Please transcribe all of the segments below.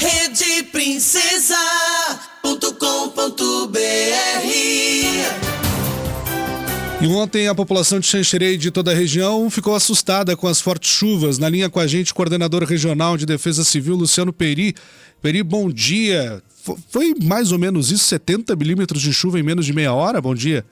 Redeprincesa.com.br. E ontem a população de Xanxerê e de toda a região ficou assustada com as fortes chuvas. Na linha com a gente, o coordenador regional de Defesa Civil, Luciano Peri. Peri, bom dia. Foi mais ou menos isso, 70 milímetros de chuva em menos de meia hora? Bom dia.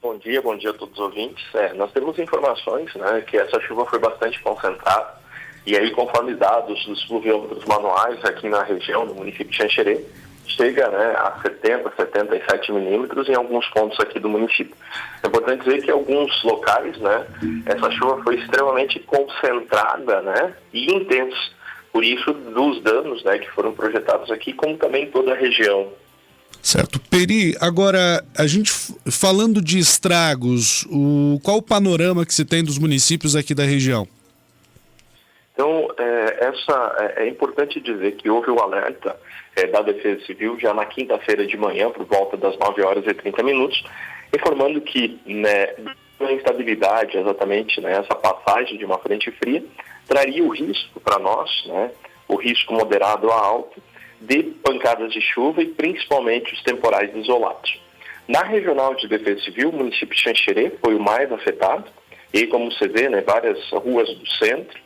Bom dia a todos os ouvintes. Nós temos informações, né, que essa chuva foi bastante concentrada. E aí, conforme dados dos pluviômetros manuais aqui na região, no município de Xanxerê, chega, né, a 70, 77 milímetros em alguns pontos aqui do município. É importante dizer que em alguns locais, né, essa chuva foi extremamente concentrada, né, e intensa. Por isso, dos danos, né, que foram projetados aqui, como também em toda a região. Certo. Peri, agora, a gente falando de estragos, qual o panorama que se tem dos municípios aqui da região? Então, é importante dizer que houve o alerta da Defesa Civil já na quinta-feira de manhã, por volta das 9 horas e 30 minutos, informando que, né, a instabilidade, exatamente, né, essa passagem de uma frente fria, traria o risco para nós, né, o risco moderado a alto, de pancadas de chuva e principalmente os temporais isolados. Na Regional de Defesa Civil, o município de Xanxerê foi o mais afetado, e como você vê, né, várias ruas do centro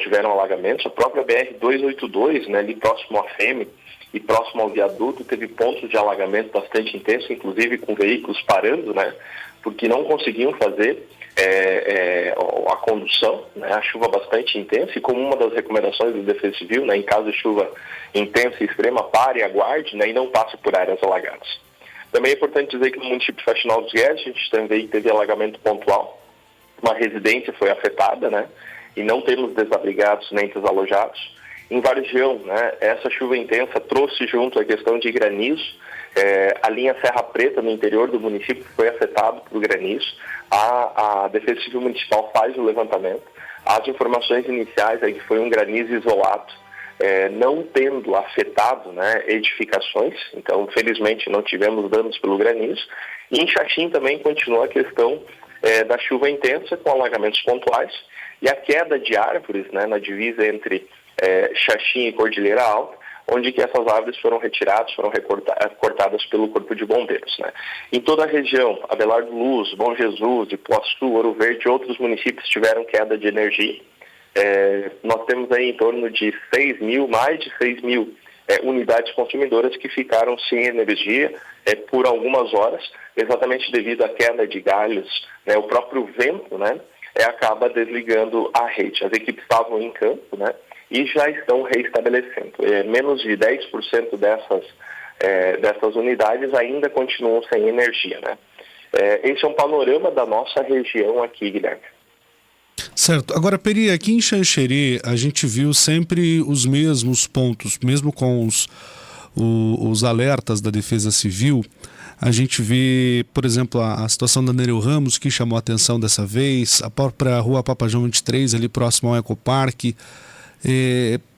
tiveram alagamentos. A própria BR-282, né, ali próximo à FEME e próximo ao viaduto, teve pontos de alagamento bastante intensos, inclusive com veículos parando, né, porque não conseguiam fazer a condução, né, a chuva bastante intensa, e como uma das recomendações do Defesa Civil, né, em caso de chuva intensa e extrema, pare, aguarde, né, e não passe por áreas alagadas. Também é importante dizer que no município de Faxinal dos Guedes, a gente também teve alagamento pontual, uma residência foi afetada, né, e não temos desabrigados nem desalojados. Em Vargião, né, essa chuva intensa trouxe junto a questão de granizo. A linha Serra Preta, no interior do município, foi afetada por granizo. A Defesa Civil Municipal faz o levantamento. As informações iniciais é que foi um granizo isolado, não tendo afetado, né, edificações. Então, felizmente, não tivemos danos pelo granizo. E em Xaxim também continua a questão da chuva intensa, com alagamentos pontuais, e a queda de árvores, né, na divisa entre Xaxim e Cordilheira Alta, onde que essas árvores foram retiradas, foram cortadas pelo Corpo de Bombeiros, né. Em toda a região, Abelardo Luz, Bom Jesus, Ipuaçu, Ouro Verde e outros municípios tiveram queda de energia. Nós temos aí em torno de mais de 6 mil unidades consumidoras que ficaram sem energia por algumas horas, exatamente devido à queda de galhos, né, o próprio vento, né, acaba desligando a rede. As equipes estavam em campo, né, e já estão reestabelecendo. Menos de 10% dessas unidades ainda continuam sem energia, né. Esse é um panorama da nossa região aqui, Guilherme. Certo. Agora, Peri, aqui em Xanxerê, a gente viu sempre os mesmos pontos, mesmo com os alertas da Defesa Civil. A gente vê, por exemplo, a situação da Nereu Ramos, que chamou a atenção dessa vez, a própria Rua Papajão 23, ali próximo ao Ecoparque.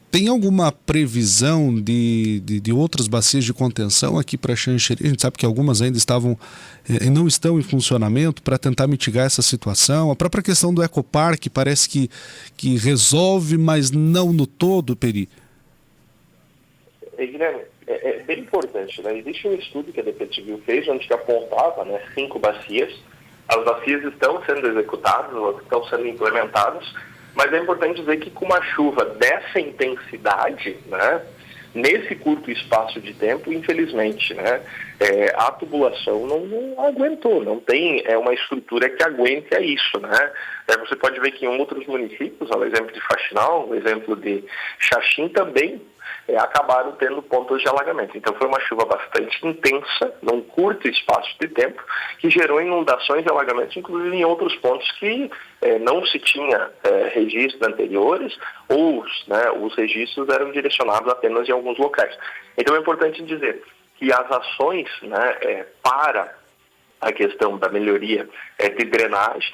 Tem alguma previsão de outras bacias de contenção aqui para Xanxerê? A gente sabe que algumas ainda não estão em funcionamento para tentar mitigar essa situação. A própria questão do Ecoparque parece que resolve, mas não no todo, Peri. Guilherme, é bem importante, né? Existe um estudo que a Defesa Civil fez, onde que apontava, né, 5 bacias. As bacias estão sendo executadas, elas estão sendo implementadas, mas é importante dizer que com uma chuva dessa intensidade, né, nesse curto espaço de tempo, infelizmente, né, a tubulação não aguentou, não tem uma estrutura que aguente a isso, né. Você pode ver que em outros municípios, o exemplo de Faxinal, o exemplo de Xaxim também, acabaram tendo pontos de alagamento. Então foi uma chuva bastante intensa, num curto espaço de tempo, que gerou inundações e alagamentos, inclusive em outros pontos que não se tinha registros anteriores, ou os registros eram direcionados apenas em alguns locais. Então é importante dizer que as ações, né, para a questão da melhoria de drenagem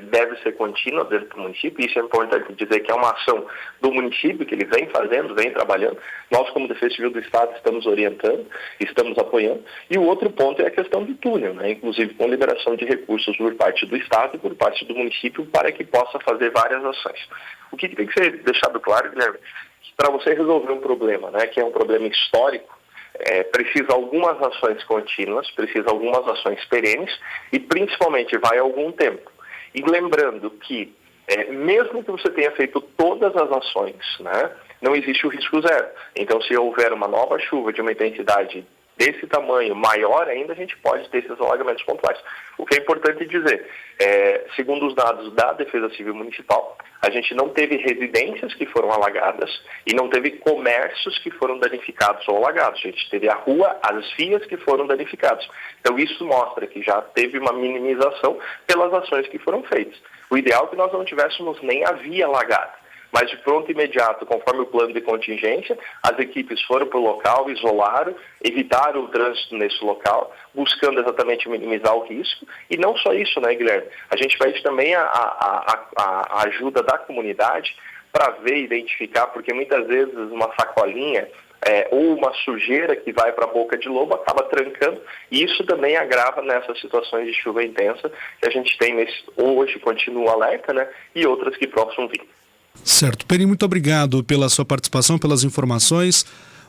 deve ser contínua dentro do município. Isso é importante dizer que é uma ação do município que ele vem fazendo, vem trabalhando. Nós, como Defesa Civil do Estado, estamos orientando, estamos apoiando. E o outro ponto é a questão do túnel, né? Inclusive com liberação de recursos por parte do Estado e por parte do município para que possa fazer várias ações. O que tem que ser deixado claro, Guilherme, que para você resolver um problema, né, que é um problema histórico, precisa algumas ações contínuas, precisa algumas ações perenes e principalmente vai algum tempo. E lembrando que mesmo que você tenha feito todas as ações, né, não existe o risco zero. Então, se houver uma nova chuva de uma intensidade desse tamanho maior ainda, a gente pode ter esses alagamentos pontuais. O que é importante dizer, segundo os dados da Defesa Civil Municipal, a gente não teve residências que foram alagadas e não teve comércios que foram danificados ou alagados. A gente teve a rua, as vias que foram danificadas. Então isso mostra que já teve uma minimização pelas ações que foram feitas. O ideal é que nós não tivéssemos nem a via alagada. Mas de pronto imediato, conforme o plano de contingência, as equipes foram para o local, isolaram, evitaram o trânsito nesse local, buscando exatamente minimizar o risco. E não só isso, né, Guilherme? A gente pede também a ajuda da comunidade para ver e identificar, porque muitas vezes uma sacolinha ou uma sujeira que vai para a boca de lobo acaba trancando, e isso também agrava nessas situações de chuva intensa que a gente tem hoje, continua alerta, né, e outras que possam vir. Certo. Peri, muito obrigado pela sua participação, pelas informações.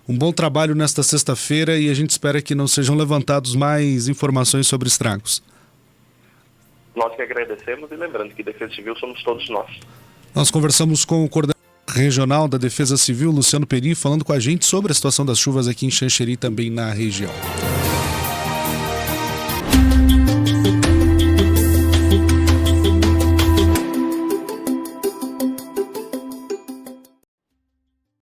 Um bom trabalho nesta sexta-feira e a gente espera que não sejam levantados mais informações sobre estragos. Nós que agradecemos e lembrando que Defesa Civil somos todos nós. Nós conversamos com o coordenador regional da Defesa Civil, Luciano Peri, falando com a gente sobre a situação das chuvas aqui em Xanxerê, também na região.